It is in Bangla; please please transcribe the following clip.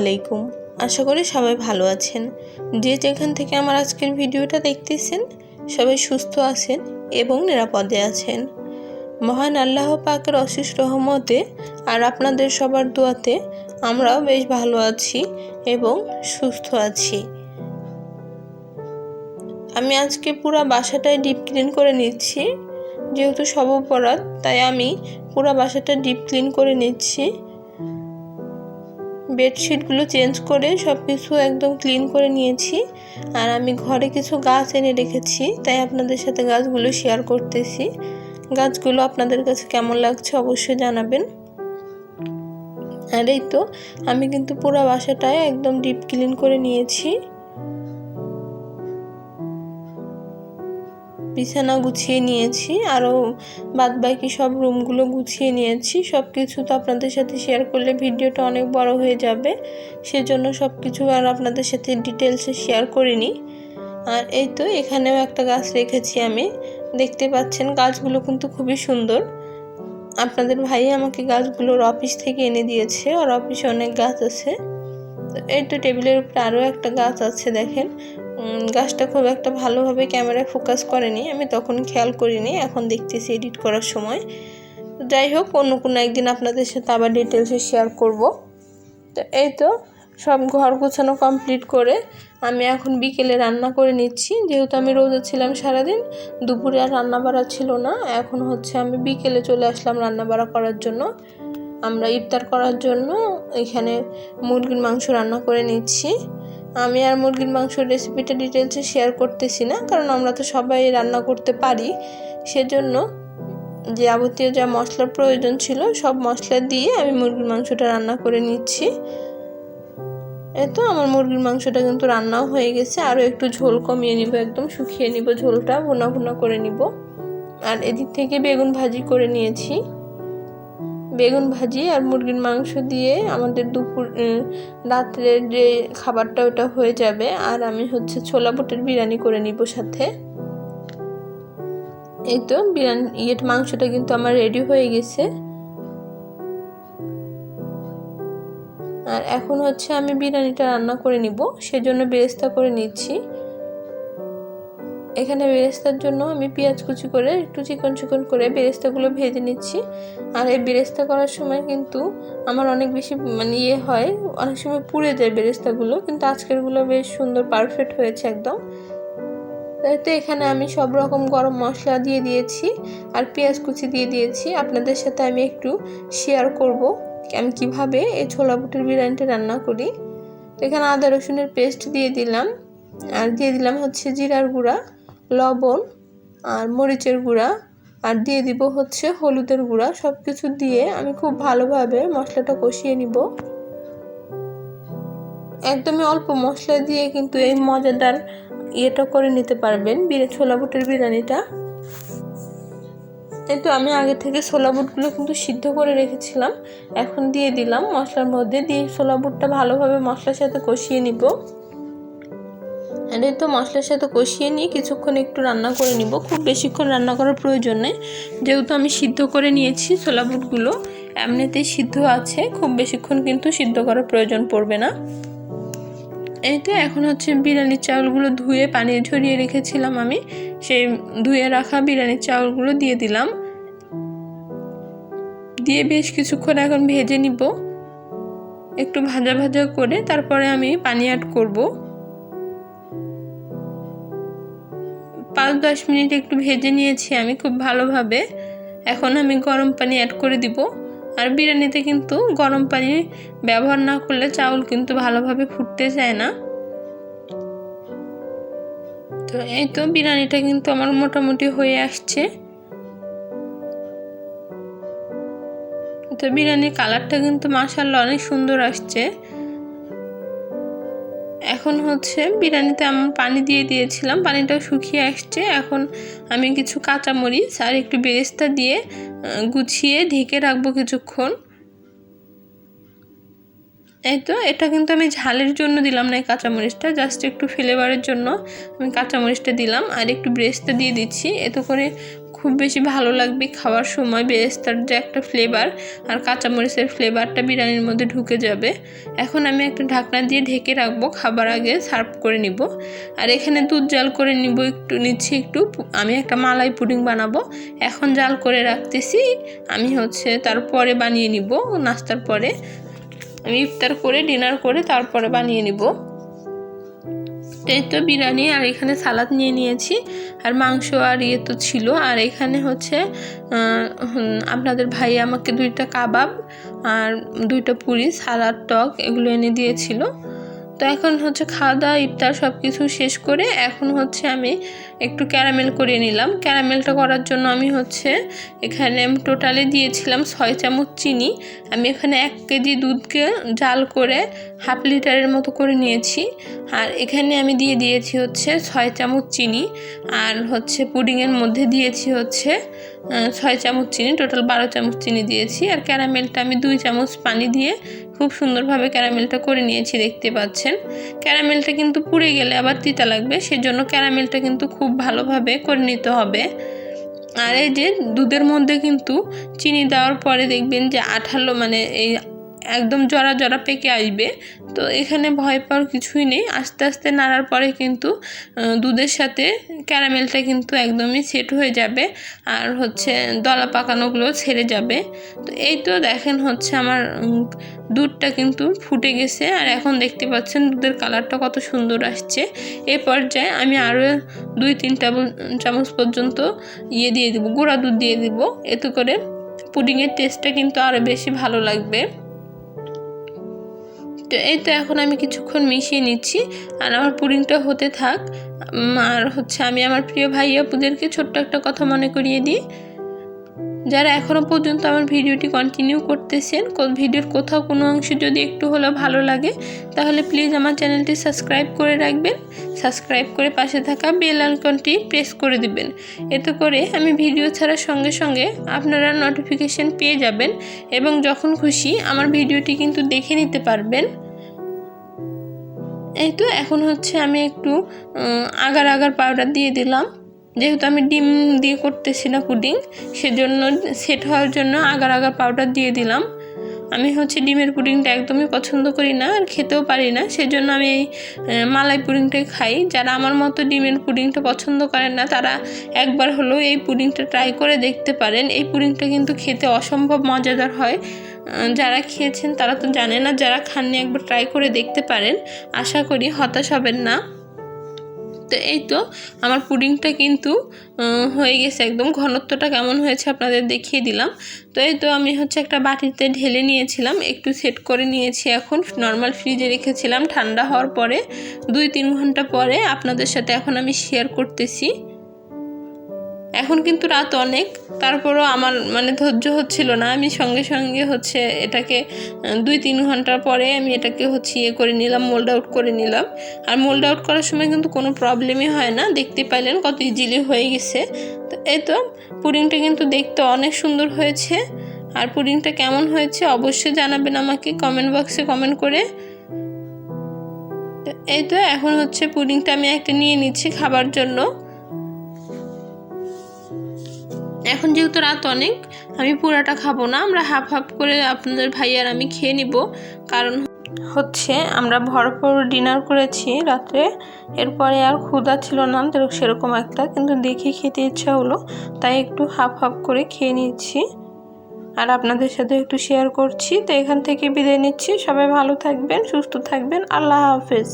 আলাইকুম। আশা করি সবাই ভালো আছেন। যে যেখান থেকে আমার আজকের ভিডিওটা দেখতেছেন সবাই সুস্থ আছেন এবং নিরাপদে আছেন। মহান আল্লাহ পাকের অশেষ রহমতে আর আপনাদের সবার দোয়াতে আমরাও বেশ ভালো আছি এবং সুস্থ আছি। আমি আজকে পুরো বাসাটাই ডিপ ক্লিন করে নিচ্ছি। যেহেতু সব বরাত তাই আমি পুরো বাসাটা ডিপ ক্লিন করে নিচ্ছি। বেডশিটগুলো চেঞ্জ করে সব কিছু একদম ক্লিন করে নিয়েছি। আর আমি ঘরে কিছু গাছ এনে রেখেছি, তাই আপনাদের সাথে গাছগুলো শেয়ার করতেছি। গাছগুলো আপনাদের কাছে কেমন লাগছে অবশ্যই জানাবেন। আর এই তো আমি কিন্তু পুরো বাসাটায় একদম ডিপ ক্লিন করে নিয়েছি। বিছানা গুছিয়ে নিয়েছি, আরও বাদবাকি সব রুমগুলো গুছিয়ে নিয়েছি। সব কিছু তো আপনাদের সাথে শেয়ার করলে ভিডিওটা অনেক বড় হয়ে যাবে, সেজন্য সব কিছু আর আপনাদের সাথে ডিটেলসে শেয়ার করিনি। আর এই তো এখানেও একটা গাছ রেখেছি আমি, দেখতে পাচ্ছেন গাছগুলো কিন্তু খুবই সুন্দর। আপনাদের ভাই আমাকে গাছগুলোর অফিস থেকে এনে দিয়েছে, ওর অফিসে অনেক গাছ আছে। এই তো টেবিলের উপরে আরও একটা গাছ আছে, দেখেন গাছটা খুব একটা ভালোভাবে ক্যামেরায় ফোকাস করেনি, আমি তখন খেয়াল করিনি, এখন দেখতেছি এডিট করার সময়। যাই হোক, অন্য কোনো একদিন আপনাদের সাথে আবার ডিটেলসে শেয়ার করব। তো এই তো সব ঘর গোছানো কমপ্লিট করে আমি এখন বিকেলে রান্না করে নিচ্ছি। যেহেতু আমি রোজা ছিলাম সারাদিন, দুপুরে আর রান্না বাড়া ছিল না। এখন হচ্ছে আমি বিকেলে চলে আসলাম রান্না বাড়া করার জন্য। আমরা ইফতার করার জন্য এখানে মুরগির মাংস রান্না করে নিচ্ছি। আমি আর মুরগির মাংসের রেসিপিটা ডিটেলসে শেয়ার করতেছি না, কারণ আমরা তো সবাই রান্না করতে পারি। সেজন্য যে যাবতীয় যা মশলার প্রয়োজন ছিল সব মশলা দিয়ে আমি মুরগির মাংসটা রান্না করে নিচ্ছি। এই তো আমার মুরগির মাংসটা কিন্তু রান্নাও হয়ে গেছে। আরও একটু ঝোল কমিয়ে নিব, একদম শুকিয়ে নিব ঝোলটা, ভুনা ভুনা করে নিব। আর এদিক থেকে বেগুন ভাজি করে নিয়েছি। বেগুন ভাজি আর মুরগির মাংস দিয়ে আমাদের রাত্রের যে খাবারটা ওটা হয়ে যাবে। আর আমি হচ্ছে ছোলা বুটের বিরিয়ানি করে নিব সাথে। এই তো মাংসটা কিন্তু আমার রেডি হয়ে গেছে। আর এখন হচ্ছে আমি বিরিয়ানিটা রান্না করে নিব, সেজন্য বেরেস্তা করে নিচ্ছি। এখানে বেরেস্তার জন্য আমি পেঁয়াজ কুচি করে একটু চিকন চিকন করে বেরেস্তাগুলো ভেজে নিচ্ছি। আর এই বেরেস্তা করার সময় কিন্তু আমার অনেক বেশি হয়, অনেক সময় পুড়ে যায় বেরেস্তাগুলো, কিন্তু আজকেরগুলো বেশ সুন্দর পারফেক্ট হয়েছে একদম। তাই তো এখানে আমি সব রকম গরম মশলা দিয়ে দিয়েছি আর পেঁয়াজ কুচি দিয়ে দিয়েছি। আপনাদের সাথে আমি একটু শেয়ার করব আমি কিভাবে এই ছোলা বুটের বিরিয়ানিটা রান্না করি। তো এখানে আদা রসুনের পেস্ট দিয়ে দিলাম, আর দিয়ে দিলাম হচ্ছে জিরার গুঁড়া, লবণ আর মরিচের গুঁড়া, আর দিয়ে দিব হচ্ছে হলুদের গুঁড়া। সব কিছু দিয়ে আমি খুব ভালোভাবে মশলাটা কষিয়ে নিব। একদমই অল্প মশলা দিয়ে কিন্তু এই মজাদার ইয়েটা করে নিতে পারবেন ছোলা বুটের বিরিয়ানিটা। এই তো আমি আগে থেকে ছোলা বুটগুলো কিন্তু সিদ্ধ করে রেখেছিলাম, এখন দিয়ে দিলাম মশলার মধ্যে, দিয়ে ছোলা বুটটা ভালোভাবে মশলার সাথে কষিয়ে নিব। আর এই তো মশলার সাথে কষিয়ে নিয়ে কিছুক্ষণ একটু রান্না করে নিব। খুব বেশিক্ষণ রান্না করার প্রয়োজন নেই, যেহেতু আমি সিদ্ধ করে নিয়েছি ছোলা বুটগুলো এমনিতেই সিদ্ধ আছে, খুব বেশিক্ষণ কিন্তু সিদ্ধ করার প্রয়োজন পড়বে না। এই তো এখন হচ্ছে বিরিয়ানির চাউলগুলো ধুয়ে পানি ঝরিয়ে রেখেছিলাম আমি, সেই ধুয়ে রাখা বিরিয়ানির চাউলগুলো দিয়ে দিলাম। দিয়ে বেশ কিছুক্ষণ এখন ভেজে নিব, একটু ভাজা ভাজা করে তারপরে আমি পানি অ্যাড করব। 5-10 মিনিট একটু ভেজে নিয়েছি আমি খুব ভালোভাবে। এখন আমি গরম পানি অ্যাড করে দিব। আর বিরিয়ানিতে কিন্তু গরম পানি ব্যবহার না করলে চাউল কিন্তু ভালোভাবে ফুটতে চায় না। তো এই তো বিরিয়ানিটা কিন্তু আমার মোটামুটি হয়ে আসছে। তো বিরিয়ানির কালারটা কিন্তু মাশাআল্লাহ অনেক সুন্দর আসছে। এখন হচ্ছে বিরিয়ানিতে আমি পানি দিয়ে দিয়েছিলাম, পানিটাও শুকিয়ে আসছে। এখন আমি কিছু কাঁচামরিচ আর একটু বেরেস্তা দিয়ে গুছিয়ে ঢেকে রাখবো কিছুক্ষণ। এই তো এটা কিন্তু আমি ঝালের জন্য দিলাম না, এই কাঁচামরিচটা জাস্ট একটু ফ্লেভারের জন্য আমি কাঁচামরিচটা দিলাম। আর একটু বেরেস্তা দিয়ে দিচ্ছি, এতে করে খুব বেশি ভালো লাগবে খাওয়ার সময়। বেরেস্তার যে একটা ফ্লেভার আর কাঁচামরিচের ফ্লেভারটা বিরিয়ানির মধ্যে ঢুকে যাবে। এখন আমি একটা ঢাকনা দিয়ে ঢেকে রাখবো, খাবার আগে সার্ভ করে নিব। আর এখানে দুধ জাল করে নিচ্ছি একটু। আমি একটা মালাই পুডিং বানাবো, এখন জাল করে রাখতেছি। আমি তারপরে বানিয়ে নিব, নাস্তার পরে আমি ইফতার করে ডিনার করে তারপরে বানিয়ে নিব। এই তো বিরিয়ানি, আর এখানে সালাদ নিয়ে নিয়েছি, আর মাংস আর তো ছিল। আর এখানে আপনাদের ভাই আমাকে 2টা কাবাব আর 2টা পুরি, সালাদ, টক এগুলো এনে দিয়েছিল। তো এখন খাওয়া দাওয়া ইফতার সব কিছু শেষ করে এখন আমি একটু ক্যারামেল করে নিলাম। ক্যারামেলটা করার জন্য আমি এখানে টোটালে দিয়েছিলাম 6 চামচ চিনি। আমি এখানে 1 কেজি দুধকে জাল করে হাফ লিটারের মতো করে নিয়েছি। আর এখানে আমি দিয়ে দিয়েছি 6 চামচ চিনি, আর পুডিংয়ের মধ্যে দিয়েছি 6 চামচ চিনি, টোটাল 12 চামচ চিনি দিয়েছি। আর ক্যারামেলটা আমি 2 চামচ পানি দিয়ে খুব সুন্দরভাবে ক্যারামেলটা করে নিয়েছি, দেখতে পাচ্ছেন। ক্যারামেলটা কিন্তু পুড়ে গেলে আবার তিতা লাগবে, সেজন্য ক্যারামেলটা কিন্তু খুব ভালোভাবে করে নিতে হবে। আর এই যে দুধের মধ্যে কিন্তু চিনি দেওয়ার পরে দেখবেন যে আঠালো, মানে এই একদম জড়া জড়া পেকে আসবে। তো এখানে ভয় পাওয়ার কিছুই নেই, আস্তে আস্তে নাড়ার পরে কিন্তু দুধের সাথে ক্যারামেলটা কিন্তু একদমই সেট হয়ে যাবে, আর দলা পাকানোগুলো ছেড়ে যাবে। তো এই তো দেখেন আমার দুধটা কিন্তু ফুটে গেছে, আর এখন দেখতে পাচ্ছেন দুধের কালারটা কত সুন্দর আসছে। এই পর্যায়ে আমি আরও 2-3 চামচ পর্যন্ত দিয়ে দিব, গুঁড়া দুধ দিয়ে দিব। এতে করে পুডিংয়ের টেস্টটা কিন্তু আরও বেশি ভালো লাগবে। তো এই তো এখন আমি কিছুক্ষণ মিশিয়ে নিচ্ছি, আর আমার পুডিংটা হতে থাক। আর আমি আমার প্রিয় ভাই আপুদেরকে ছোট্ট একটা কথা মনে করিয়ে দিই, যারা এখনও পর্যন্ত আমার ভিডিওটি কন্টিনিউ করতেছেন, ভিডিওর কোথাও কোনো অংশ যদি একটু হলেও ভালো লাগে তাহলে প্লিজ আমার চ্যানেলটি সাবস্ক্রাইব করে রাখবেন। সাবস্ক্রাইব করে পাশে থাকা বেল আইকনটি প্রেস করে দিবেন। এতে করে আমি ভিডিও ছাড়ার সঙ্গে সঙ্গে আপনারা নোটিফিকেশন পেয়ে যাবেন, এবং যখন খুশি আমার ভিডিওটি কিন্তু দেখে নিতে পারবেন। এই তো এখন আমি একটু আগার পাউডার দিয়ে দিলাম, যেহেতু আমি ডিম দিয়ে করতেছি না পুডিং, সেজন্য সেট হওয়ার জন্য আগার পাউডার দিয়ে দিলাম। আমি ডিমের পুডিংটা একদমই পছন্দ করি না, আর খেতেও পারি না, সেজন্য আমি এই মালাই পুডিংটাই খাই। যারা আমার মতো ডিমের পুডিংটা পছন্দ করেন না, তারা একবার হলেও এই পুডিংটা ট্রাই করে দেখতে পারেন। এই পুডিংটা কিন্তু খেতে অসম্ভব মজাদার হয়। যারা খেয়েছেন তারা তো জানে না, যারা খাননি একবার ট্রাই করে দেখতে পারেন, আশা করি হতাশ হবেন না। তো এই তো আমার পুডিংটা কিন্তু হয়ে গেছে, একদম ঘনত্বটা কেমন হয়েছে আপনাদের দেখিয়ে দিলাম। তো এই তো আমি একটা বাটিতে ঢেলে নিয়েছিলাম, একটু সেট করে নিয়েছি। এখন নর্মাল ফ্রিজে রেখেছিলাম, ঠান্ডা হওয়ার পরে 2-3 ঘন্টা পরে আপনাদের সাথে এখন আমি শেয়ার করতেছি। এখন কিন্তু রাত অনেক, তারপরও আমার ধৈর্য হচ্ছিল না, আমি সঙ্গে সঙ্গে এটাকে 2-3 ঘন্টার পরে আমি এটাকে করে নিলাম, মোল্ড আউট করে নিলাম। আর মোল্ড আউট করার সময় কিন্তু কোনো প্রবলেমই হয় না, দেখতে পাইলেন কত ইজিলি হয়ে গেছে। তো এই তো পুডিংটা কিন্তু দেখতে অনেক সুন্দর হয়েছে। আর পুডিংটা কেমন হয়েছে অবশ্যই জানাবেন আমাকে কমেন্ট বক্সে কমেন্ট করে। তো এই তো এখন পুডিংটা আমি একটা নিয়ে নিচ্ছি খাবার জন্য। এখন যেহেতু রাত অনেক, আমি পুরাটা খাবো না, আমরা হাফ হাফ করে আপনাদের ভাই আর আমি খেয়ে নিব। কারণ আমরা ভরপুর ডিনার করেছি রাত্রে, এরপরে আর ক্ষুধা ছিল না সেরকম একটা, কিন্তু দেখে খেতে ইচ্ছা হলো, তাই একটু হাফ হাফ করে খেয়ে নিচ্ছি আর আপনাদের সাথে একটু শেয়ার করছি। তো এখান থেকে বিদায় নিচ্ছি, সবাই ভালো থাকবেন, সুস্থ থাকবেন, আল্লাহ হাফেজ।